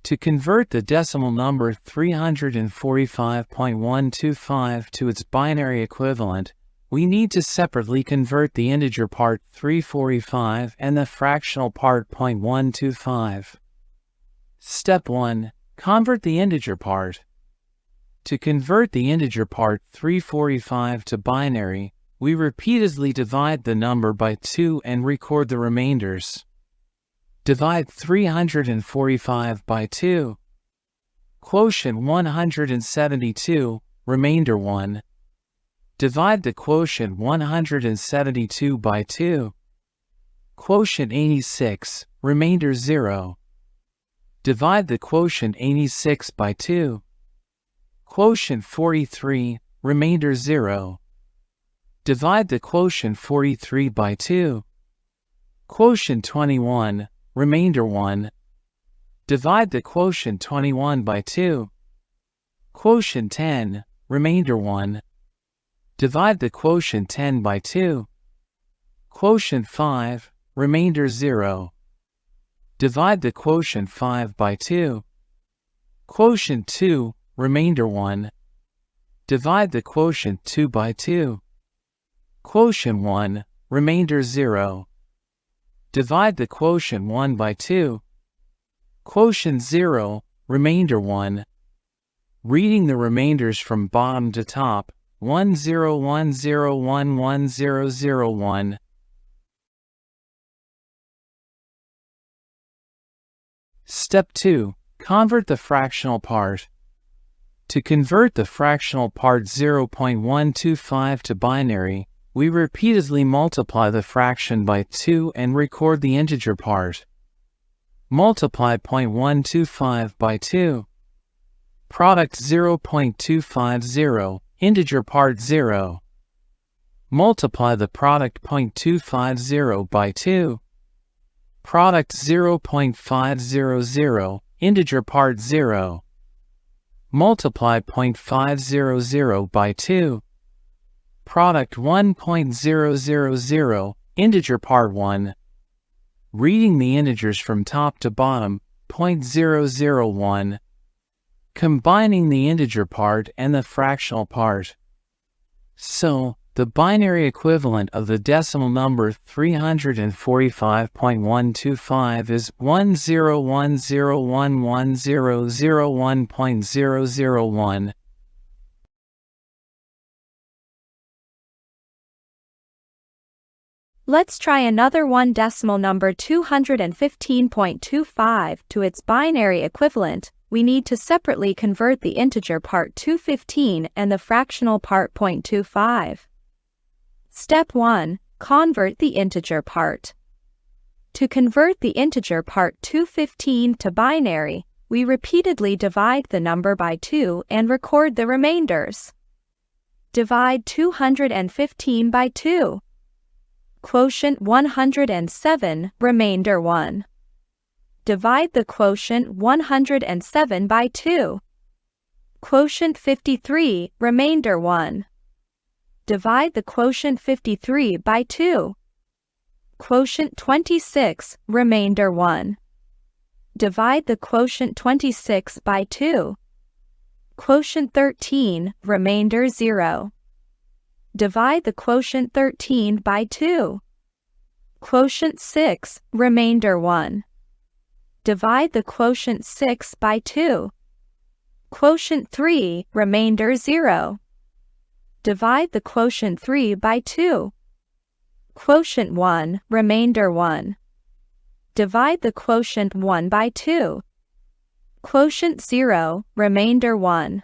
To convert the decimal number 345.125 to its binary equivalent, we need to separately convert the integer part 345 and the fractional part 0.125. Step 1. Convert the integer part. To convert the integer part 345 to binary, we repeatedly divide the number by 2 and record the remainders. Divide 345 by 2. Quotient 172, remainder 1. Divide the quotient 172 by 2. Quotient 86, remainder 0. Divide the quotient 86 by 2. Quotient 43, remainder 0. Divide the quotient 43 by 2. Quotient 21, remainder 1. Divide the quotient 21 by 2. Quotient 10, remainder 1. Divide the quotient 10 by 2. Quotient 5, remainder 0. Divide the quotient 5 by 2. Quotient 2, remainder 1. Divide the quotient 2 by 2. Quotient 1, remainder 0. Divide the quotient 1 by 2. Quotient 0, remainder 1. Reading the remainders from bottom to top, 1010110001. Step 2. Convert the fractional part. To convert the fractional part 0.125 to binary, we repeatedly multiply the fraction by 2 and record the integer part. Multiply 0.125 by 2. Product 0.250, integer part 0. Multiply the product 0.250 by 2. Product 0.500, integer part 0. Multiply 0.500 by 2. Product 1.000, integer part 1. Reading the integers from top to bottom, 0.001. Combining the integer part and the fractional part. So, the binary equivalent of the decimal number 345.125 is 1010110001.001. Let's try another one decimal number 215.25 to its binary equivalent. We need to separately convert the integer part 215 and the fractional part 0.25. Step 1. Convert the integer part. To convert the integer part 215 to binary, we repeatedly divide the number by 2 and record the remainders. Divide 215 by 2. Quotient 107, remainder 1. Divide the quotient 107 by 2. Quotient 53, remainder 1. Divide the quotient 53 by 2. Quotient 26, remainder 1. Divide the quotient 26 by 2. Quotient 13, remainder 0. Divide the quotient 13 by 2. Quotient 6, remainder 1. Divide the quotient 6 by 2. Quotient 3, remainder 0. Divide the quotient 3 by 2. Quotient 1, remainder 1. Divide the quotient 1 by 2. Quotient 0, remainder 1.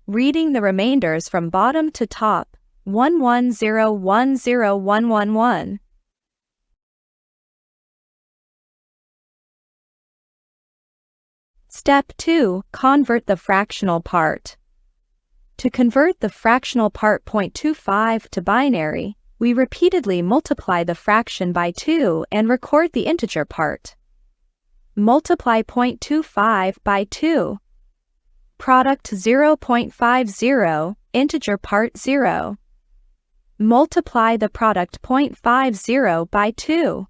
Reading the remainders from bottom to top, 11010111. Step 2. Convert the fractional part. To convert the fractional part 0.25 to binary, we repeatedly multiply the fraction by 2 and record the integer part. Multiply 0.25 by 2. Product 0.50, integer part 0. Multiply the product 0.50 by 2.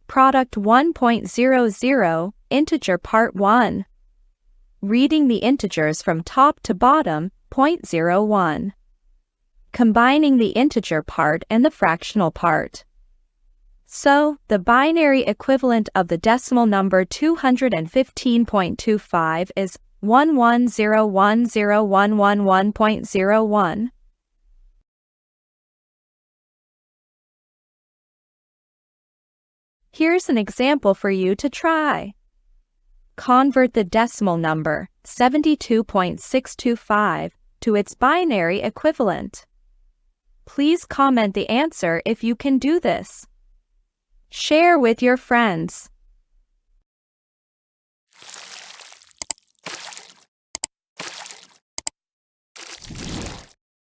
Product 1.00, integer part 1. Reading the integers from top to bottom, 0.01. Combining the integer part and the fractional part. So, the binary equivalent of the decimal number 215.25 is 1101011.01. Here's an example for you to try. Convert the decimal number 72.625 to its binary equivalent. Please comment the answer if you can do this. Share with your friends.